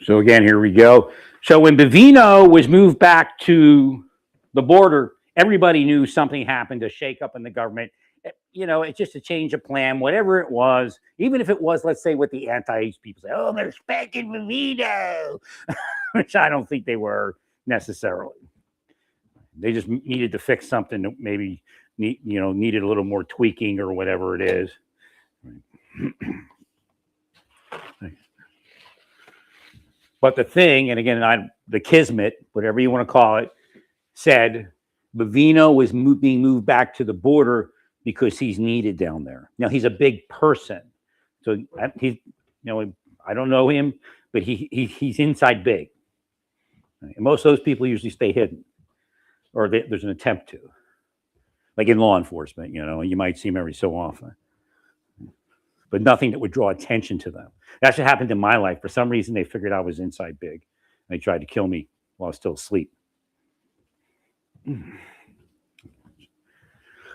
So again, here we go. So when Bavino was moved back to the border, everybody knew something happened, a shakeup in the government. You know, it's just a change of plan, whatever it was. Even if it was, let's say, what the anti-age people say, "Oh, they're spanking Bavino," which I don't think they were necessarily. They just needed to fix something that maybe needed a little more tweaking or whatever it is. But the thing, and again, the kismet, whatever you want to call it, said Bavino was being moved back to the border because he's needed down there. Now he's a big person, so he's, I don't know him, but he's inside big. And most of those people usually stay hidden, or there's an attempt to, like in law enforcement. You might see them every so often, but nothing that would draw attention to them. That actually happened in my life. For some reason, they figured I was inside big. They tried to kill me while I was still asleep.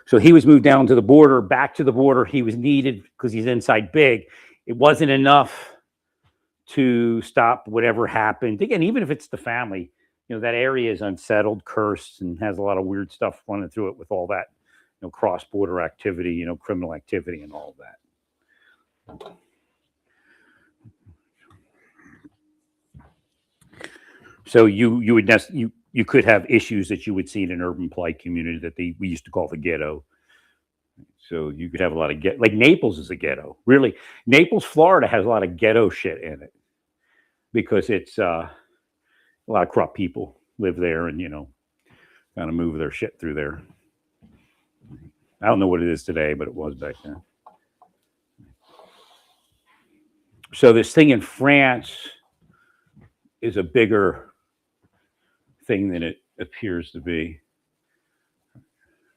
So he was moved down to the border, back to the border. He was needed because he's inside big. It wasn't enough to stop whatever happened. Again, even if it's the family, that area is unsettled, cursed, and has a lot of weird stuff running through it with all that, cross-border activity, criminal activity and all that. So you could have issues that you would see in an urban polite community that we used to call the ghetto. So you could have a lot of like Naples is a ghetto. Really, Naples, Florida has a lot of ghetto shit in it because it's a lot of corrupt people live there and kind of move their shit through there. I don't know what it is today, but it was back then. So this thing in France is a bigger thing than it appears to be.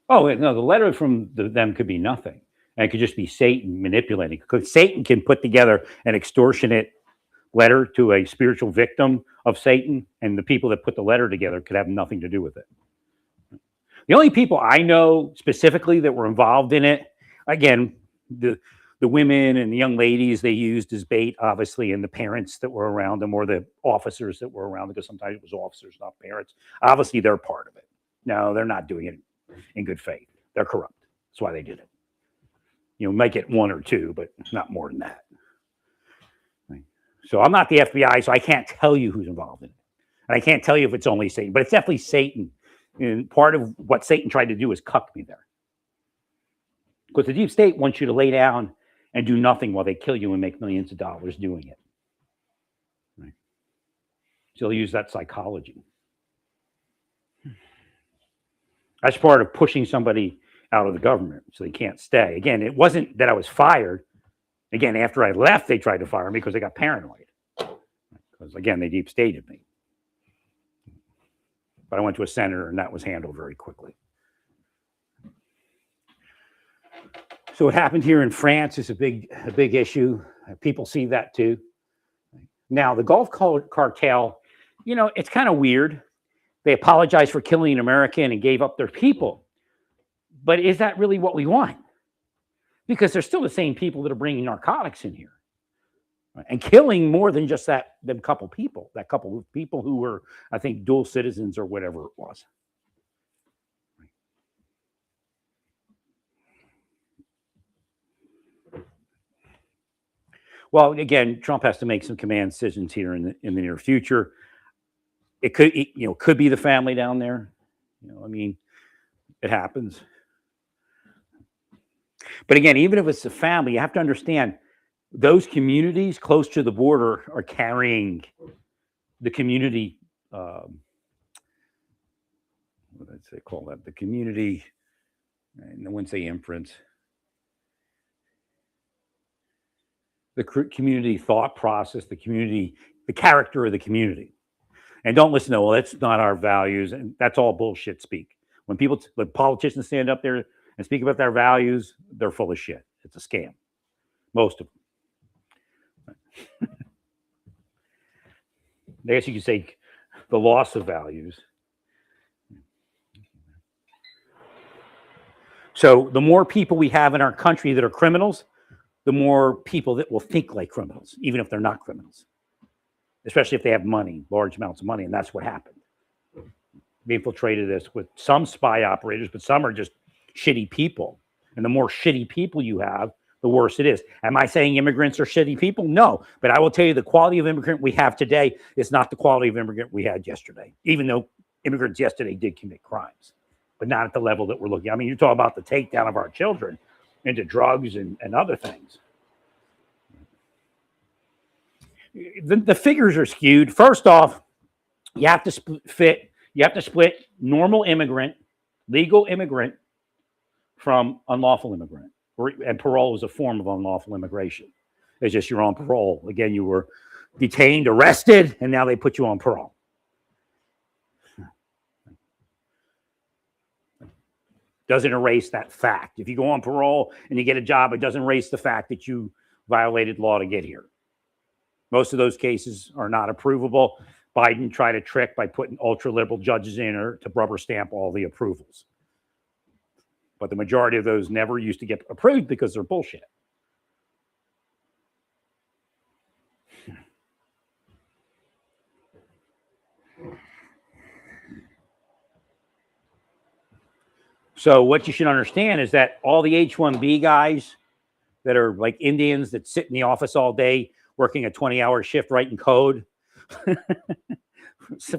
Oh, no, the letter from them could be nothing. And it could just be Satan manipulating. Because Satan can put together an extortionate letter to a spiritual victim of Satan, and the people that put the letter together could have nothing to do with it. The only people I know specifically that were involved in it, again, the women and the young ladies they used as bait, obviously, and the parents that were around them, or the officers that were around, because sometimes it was officers, not parents. Obviously, they're part of it. No, they're not doing it in good faith. They're corrupt. That's why they did it. Make it one or two, but not more than that. So I'm not the FBI, so I can't tell you who's involved in it. And I can't tell you if it's only Satan, but it's definitely Satan. And part of what Satan tried to do is cuck me there. Because the deep state wants you to lay down and do nothing while they kill you and make millions of dollars doing it. Right? So they'll use that psychology. That's part of pushing somebody out of the government so they can't stay. Again, it wasn't that I was fired. Again, after I left, they tried to fire me because they got paranoid. Because, again, they deep stated me. But I went to a senator, and that was handled very quickly. So what happened here in France is a big issue. People see that too. Now, the Gulf Cartel, it's kind of weird. They apologized for killing an American and gave up their people. But is that really what we want? Because they're still the same people that are bringing narcotics in here. Right? And killing more than just that couple of people who were, I think, dual citizens or whatever it was. Well, again, Trump has to make some command decisions here in the near future. It could be the family down there. It happens. But again, even if it's the family, you have to understand those communities close to the border are carrying the community. What did they call that? The community, and I wouldn't say imprints. The community thought process, the character of the community. And don't listen to, well, that's not our values. And that's all bullshit speak. When politicians stand up there and speak about their values, they're full of shit. It's a scam. Most of them. I guess you could say the loss of values. So the more people we have in our country that are criminals, the more people that will think like criminals, even if they're not criminals. especially if they have money, large amounts of money, and that's what happened. They infiltrated this with some spy operators, but some are just shitty people. And the more shitty people you have, the worse it is. Am I saying immigrants are shitty people? No. But I will tell you the quality of immigrant we have today is not the quality of immigrant we had yesterday, even though immigrants yesterday did commit crimes, but not at the level that we're looking. I mean, you talk about the takedown of our children into drugs and other things. The figures are skewed. First off, you have to split normal immigrant, legal immigrant from unlawful immigrant. And parole is a form of unlawful immigration. It's just you're on parole. Again, you were detained, arrested, and now they put you on parole. Doesn't erase that fact. If you go on parole and you get a job, it doesn't erase the fact that you violated law to get here. Most of those cases are not approvable. Biden tried a trick by putting ultra-liberal judges in there to rubber stamp all the approvals. But the majority of those never used to get approved because they're bullshit. So what you should understand is that all the H-1B guys that are like Indians that sit in the office all day working a 20-hour shift writing code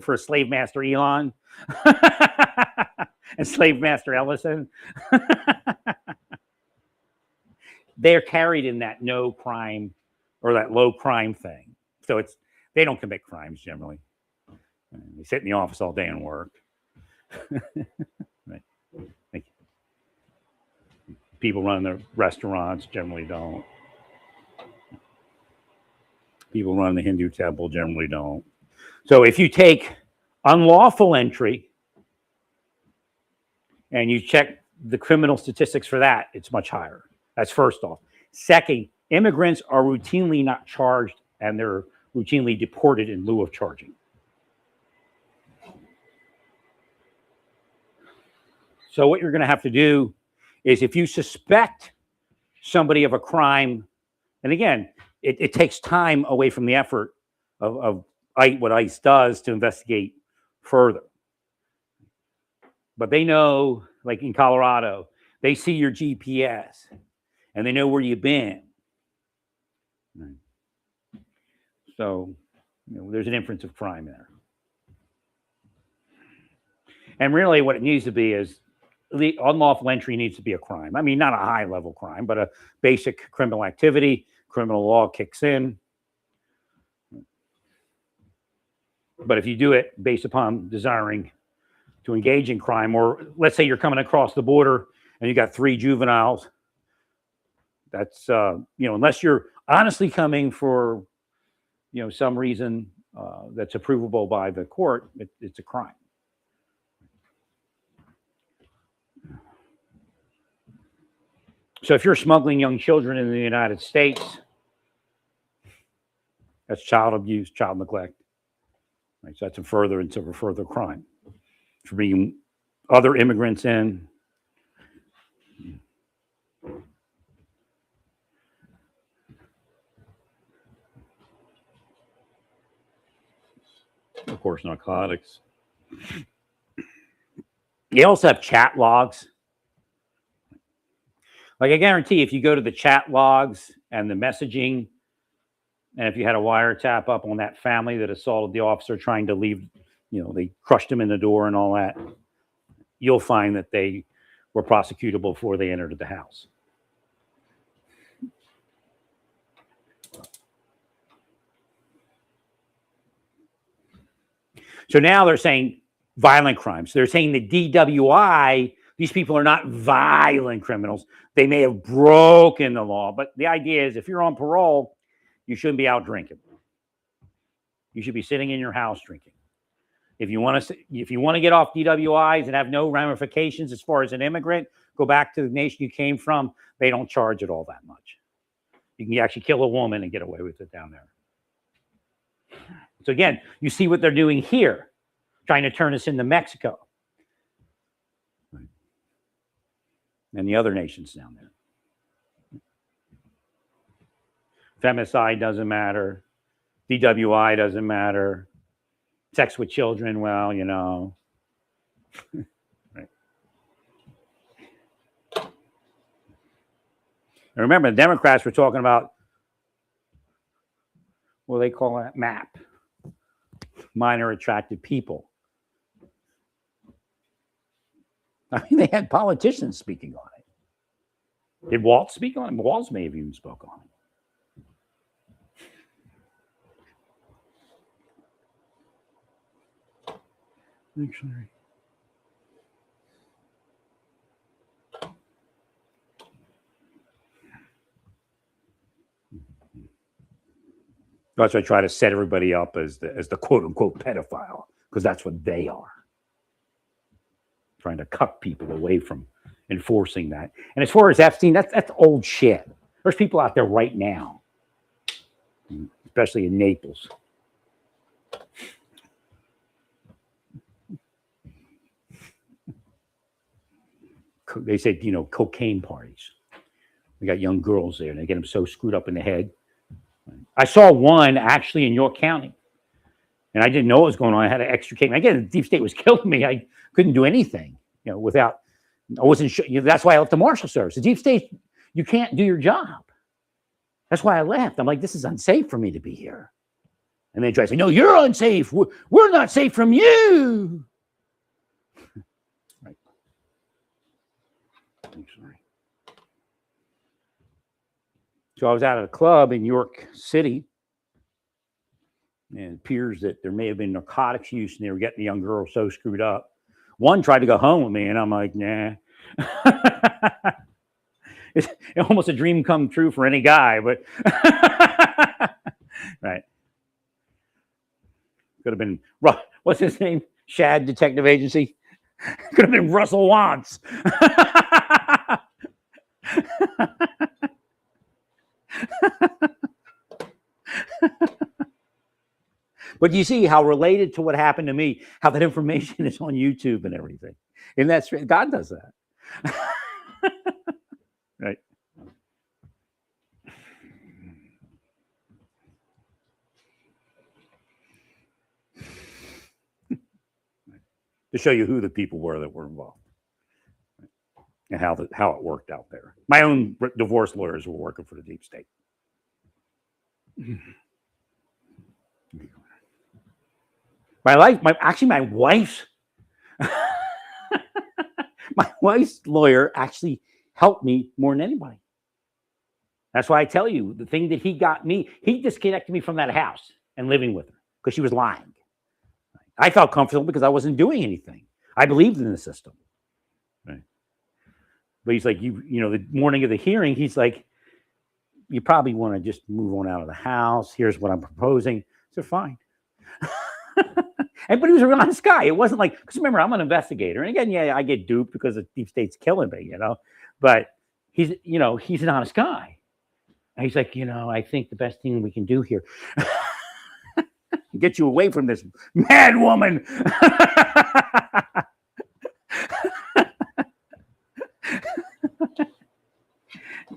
for slave master Elon and slave master Ellison, they're carried in that no crime or that low crime thing. So they don't commit crimes generally. They sit in the office all day and work. Right. People running the restaurants generally don't. People running the Hindu temple generally don't. So if you take unlawful entry and you check the criminal statistics for that, it's much higher. That's first off. Second, immigrants are routinely not charged and they're routinely deported in lieu of charging. So what you're going to have to do is if you suspect somebody of a crime, and again, it takes time away from the effort of what ICE does to investigate further. But they know, like in Colorado, they see your GPS and they know where you've been. Right. So, there's an inference of crime there. And really what it needs to be is the unlawful entry needs to be a crime. I mean, not a high level crime, but a basic criminal activity. Criminal law kicks in. But if you do it based upon desiring to engage in crime, or let's say you're coming across the border and you got 3 juveniles, that's, unless you're honestly coming for, some reason that's approvable by the court, it's a crime. So if you're smuggling young children in the United States, that's child abuse, child neglect. Right? So that's a further crime. For bringing other immigrants in. Of course, narcotics. You also have chat logs. Like I guarantee if you go to the chat logs and the messaging, and if you had a wiretap up on that family that assaulted the officer trying to leave, they crushed him in the door and all that, you'll find that they were prosecutable before they entered the house. So now they're saying violent crimes. They're saying the DWI, these people are not violent criminals. They may have broken the law, but the idea is if you're on parole, you shouldn't be out drinking. You should be sitting in your house drinking. If you want to get off DWIs and have no ramifications as far as an immigrant, go back to the nation you came from. They don't charge it all that much. You can actually kill a woman and get away with it down there. So again, you see what they're doing here, trying to turn us into Mexico. And the other nations down there. Femicide doesn't matter. DWI doesn't matter. Sex with children, well, you know. Right. And remember, the Democrats were talking about what they call it, MAP, minor attracted people. I mean, they had politicians speaking on it. Did Walt speak on it? Waltz may have even spoke on it. Dictionary. That's why I try to set everybody up as the quote unquote pedophile, because that's what they are. Trying to cut people away from enforcing that. And as far as Epstein, that's old shit. There's people out there right now, especially in Naples. They said, you know, cocaine parties. We got young girls there, and they get them so screwed up in the head. I saw one actually in York County, and I didn't know what was going on. I had to extricate me. Again, the deep state was killing me. I couldn't do anything, you know, without. I wasn't sure. You know, that's why I left the Marshal Service. The deep state, you can't do your job. That's why I left. I'm like, this is unsafe for me to be here. And they try to say, no, you're unsafe. We're not safe from you. Right. I'm sorry. So I was out at a club in York City, and it appears that there may have been narcotics use, and they were getting the young girl so screwed up. One tried to go home with me, and I'm like, nah. It's almost a dream come true for any guy, but right. Could have been, what's his name? Shad Detective Agency. Could have been Russell Wantz. But you see how related to what happened to me, how that information is on YouTube and everything. And that's God does that. Right. To show you who the people were that were involved and how it worked out there. My own divorce lawyers were working for the deep state. My wife's lawyer actually helped me more than anybody. That's why I tell you, the thing that he got me, he disconnected me from that house and living with her because she was lying. I felt comfortable because I wasn't doing anything. I believed in the system. Right. But he's like, you know, the morning of the hearing, he's like, you probably want to just move on out of the house. Here's what I'm proposing. So fine. But he was a real honest guy. It wasn't like, because remember, I'm an investigator. And again, yeah, I get duped because the deep state's killing me, you know. But he's an honest guy. And he's like, you know, I think the best thing we can do here, get you away from this mad woman.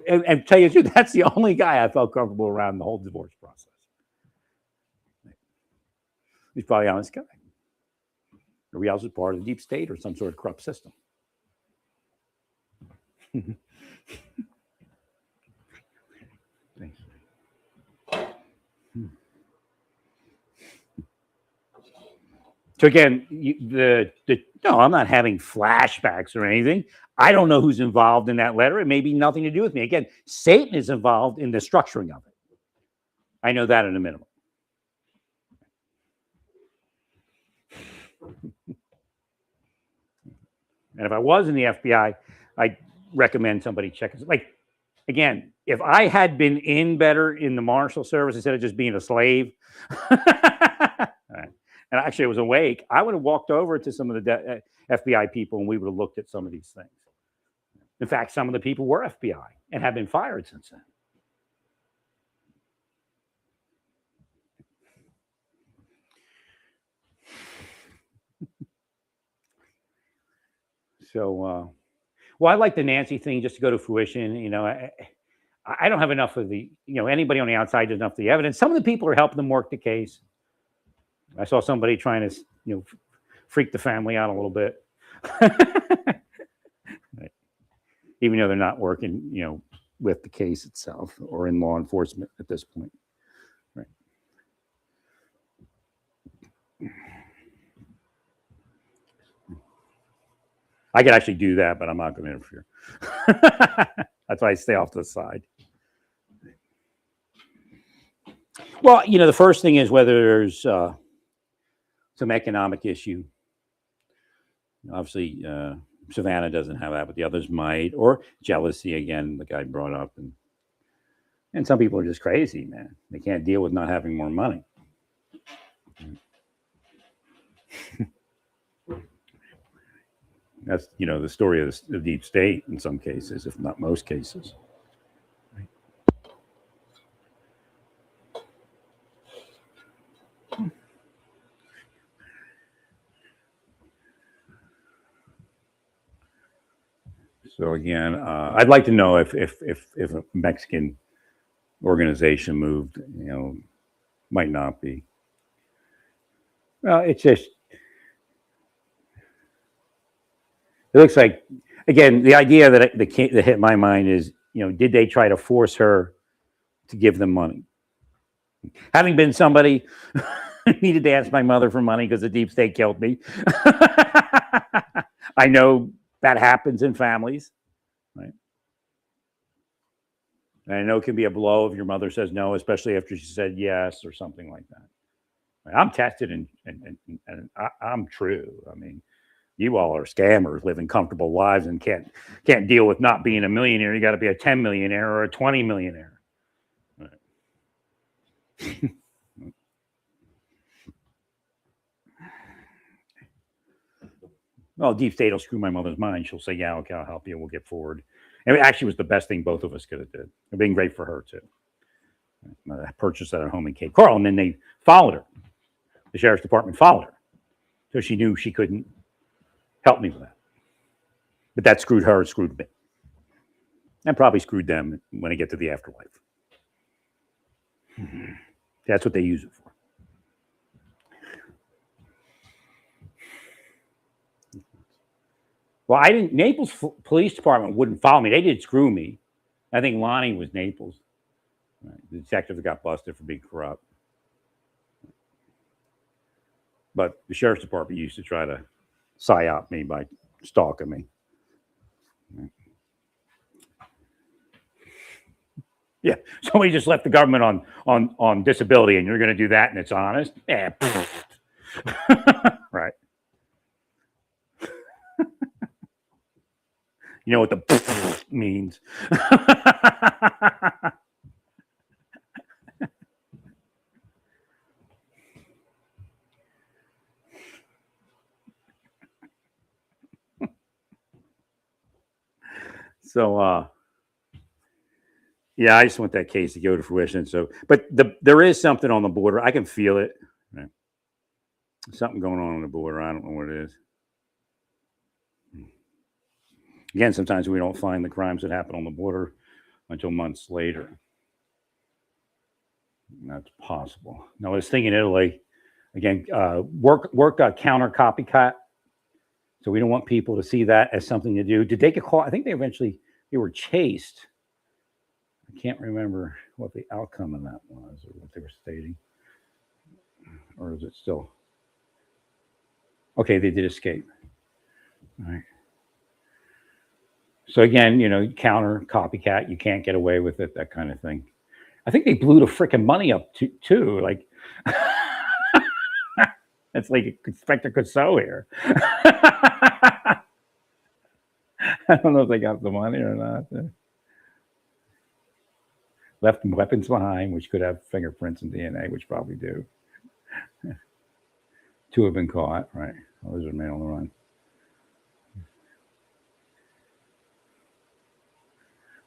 and tell you the truth, that's the only guy I felt comfortable around the whole divorce process. He's probably an honest guy. Everybody else is part of the deep state or some sort of corrupt system. Thanks. So again, no, I'm not having flashbacks or anything. I don't know who's involved in that letter. It may be nothing to do with me. Again, Satan is involved in the structuring of it. I know that at a minimum. And if I was in the FBI, I'd recommend somebody check it. Like, again, if I had been in better in the Marshal Service instead of just being a slave, and actually I was awake, I would have walked over to some of the FBI people and we would have looked at some of these things. In fact, some of the people were FBI and have been fired since then. So, well, I like the Nancy thing just to go to fruition. You know, I don't have enough of the, anybody on the outside does enough of the evidence. Some of the people are helping them work the case. I saw somebody trying to, freak the family out a little bit. Even though they're not working, with the case itself or in law enforcement at this point. Right. I could actually do that, but I'm not going to interfere. That's why I stay off to the side. Well, the first thing is whether there's some economic issue. Obviously, Savannah doesn't have that, but the others might, or jealousy again, the guy brought up, and some people are just crazy, man. They can't deal with not having more money. That's the story of the deep state in some cases, if not most cases. So again, I'd like to know if a Mexican organization moved, might not be. Well, it's just, it looks like, again, the idea that hit my mind is, did they try to force her to give them money? Having been somebody who needed to ask my mother for money because the deep state killed me, I know that happens in families, right? And I know it can be a blow if your mother says no, especially after she said yes or something like that. I'm tested and I'm true. I mean, you all are scammers living comfortable lives and can't deal with not being a millionaire. You got to be a 10 millionaire or a 20 millionaire. Right. Well, deep state will screw my mother's mind. She'll say, yeah, okay, I'll help you. We'll get forward. And it actually was the best thing both of us could have did. It being great for her, too. I purchased that at home in Cape Coral, and then they followed her. The sheriff's department followed her. So she knew she couldn't help me with that. But that screwed her, screwed me. And probably screwed them when they get to the afterlife. That's what they use it for. Well, Naples Police Department wouldn't follow me. They did screw me. I think Lonnie was Naples. The detectives got busted for being corrupt. But the sheriff's department used to try to psyop me by stalking me. Yeah, somebody just left the government on disability, and you're going to do that, and it's honest? Yeah. Right. You know what the means. So, yeah, I just want that case to go to fruition. So, but there is something on the border. I can feel it. Right. Something going on the border. I don't know what it is. Again, sometimes we don't find the crimes that happen on the border until months later. That's possible. Now, this thing in Italy, again, work counter copycat. So we don't want people to see that as something to do. Did they get caught? I think they were chased. I can't remember what the outcome of that was or what they were stating. Or is it still? Okay, they did escape. All right. So again, counter copycat, you can't get away with it, that kind of thing. I think they blew the freaking money up too. Like, it's like Inspector Clouseau here. I don't know if they got the money or not. Left weapons behind, which could have fingerprints and DNA, which probably do. 2 have been caught, right? Others remain on the run.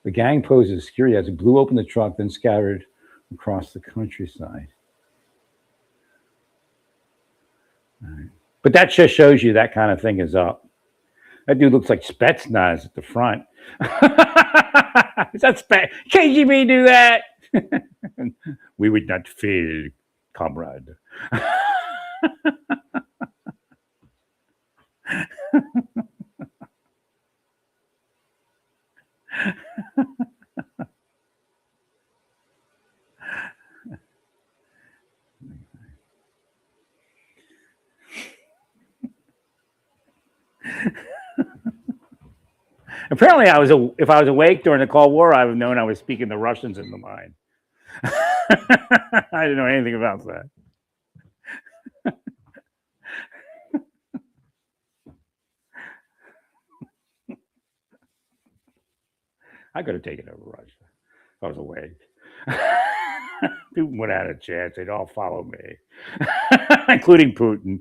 The gang poses security as it blew open the truck, then scattered across the countryside. Right. But that just shows you that kind of thing is up. That dude looks like Spetsnaz at the front. That's bad. KGB do that. We would not fail, comrade. Apparently, if I was awake during the Cold War, I would have known I was speaking the Russians in the mind. I didn't know anything about that. I could have taken over Russia if I was awake. People would have had a chance. They'd all follow me, including Putin.